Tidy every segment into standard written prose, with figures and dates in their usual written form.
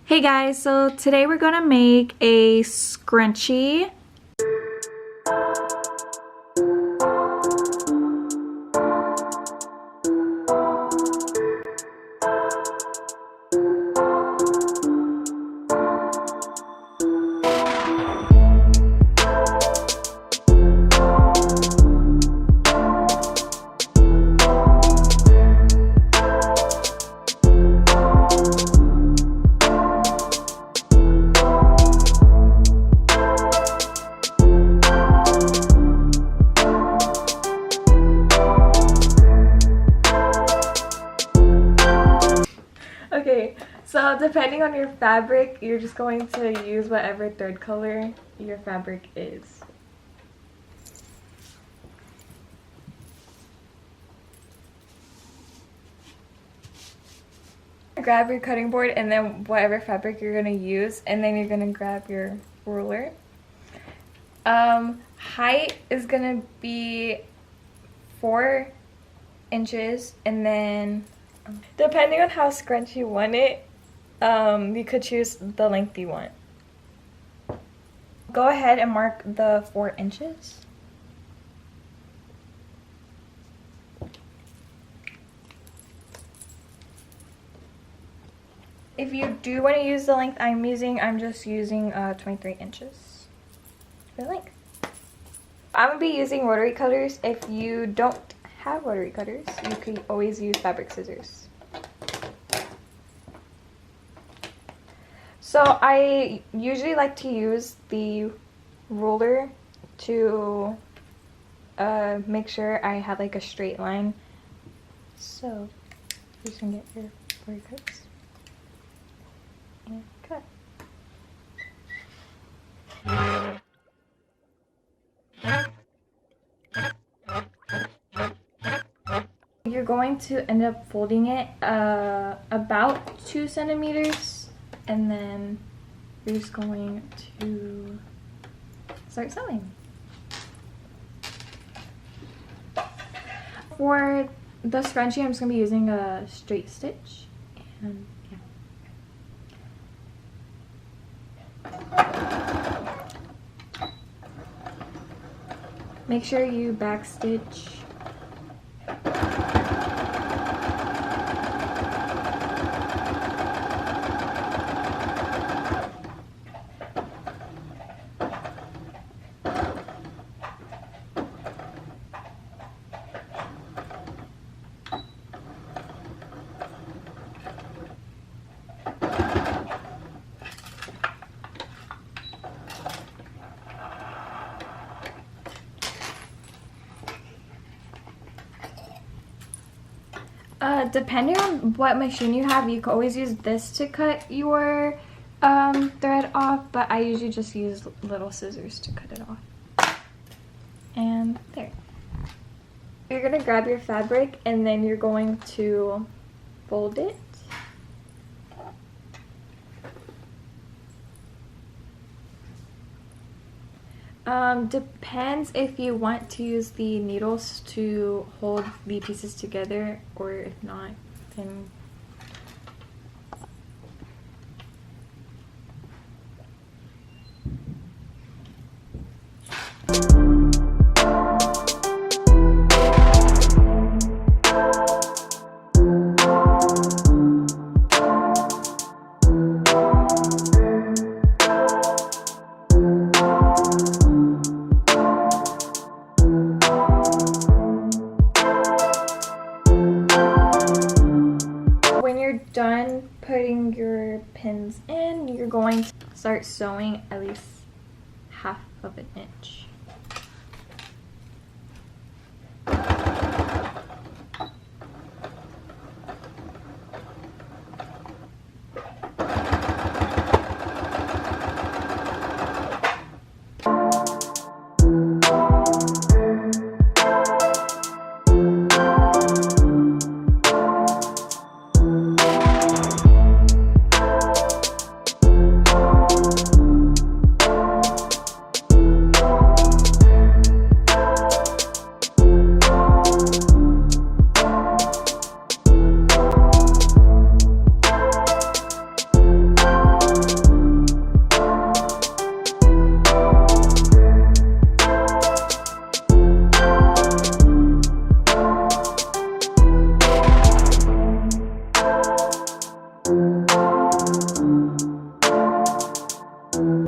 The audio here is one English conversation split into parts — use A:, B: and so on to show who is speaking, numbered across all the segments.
A: Hey guys, so today we're gonna make a scrunchie. Okay, so depending on your fabric, you're just going to use whatever third color your fabric is. Grab your cutting board and then whatever fabric you're going to use, and then you're going to grab your ruler. Height is going to be 4 inches, and then depending on how scrunchy you want it, you could choose the length you want. Go ahead and mark the 4 inches. If you do want to use the length I'm using, I'm just using 23 inches for the length. I'm going to be using rotary cutters. If you don't have rotary cutters, you can always use fabric scissors. So I usually like to use the ruler to make sure I have like a straight line. So you can get your rotary cutters and cut. You're going to end up folding it about 2 centimeters, and then you're just going to start sewing. For the scrunchie, I'm just going to be using a straight stitch, and yeah. Make sure you backstitch. Depending on what machine you have, you can always use this to cut your thread off, but I usually just use little scissors to cut it off. And there. You're going to grab your fabric and then you're going to fold it. Depends if you want to use the needles to hold the pieces together, or if not, then done putting your pins in, you're going to start sewing at least half of an inch.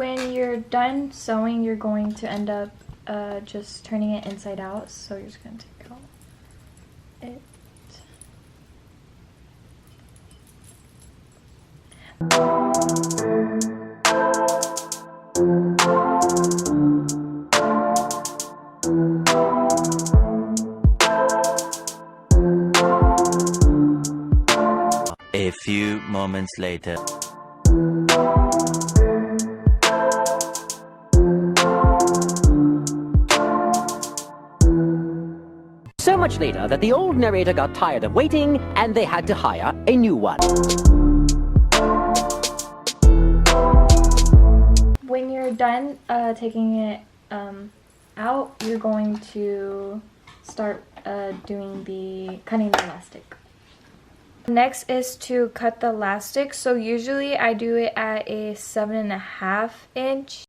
A: when you're done sewing, you're going to end up just turning it inside out. So you're just going to take out it.
B: A few moments later.
C: So much later that the old narrator got tired of waiting and they had to hire a new one.
A: When you're done taking it out, you're going to start doing the cutting the elastic. Next is to cut the elastic. So usually I do it at a 7.5 inch.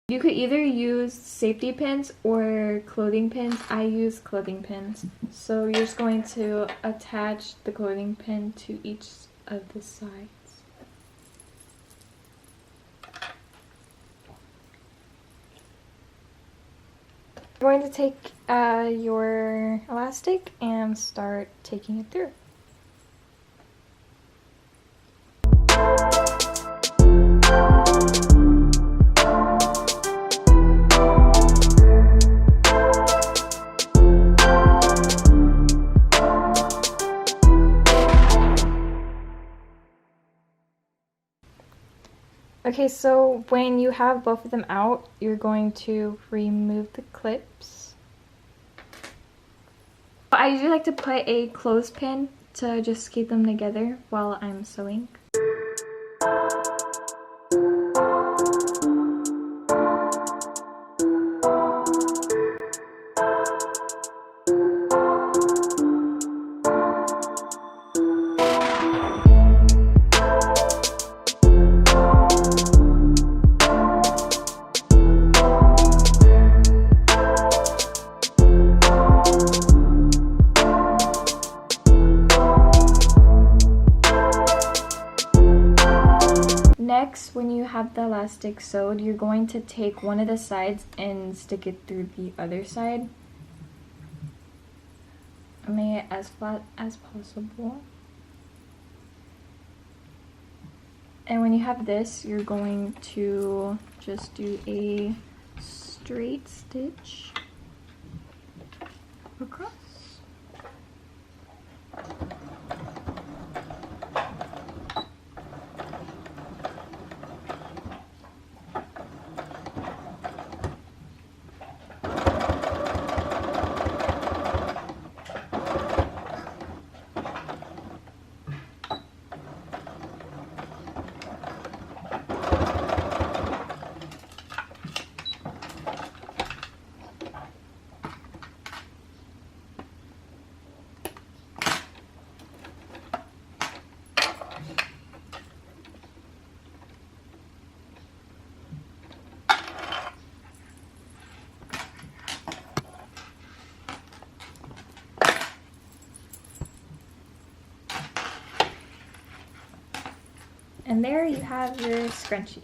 A: You could either use safety pins or clothing pins. I use clothing pins. So you're just going to attach the clothing pin to each of the sides. You're going to take your elastic and start taking it through. Okay, so when you have both of them out, you're going to remove the clips. I usually like to put a clothespin to just keep them together while I'm sewing. Next, when you have the elastic sewed, you're going to take one of the sides and stick it through the other side. Make it as flat as possible. And when you have this, you're going to just do a straight stitch across. And there you have your scrunchie.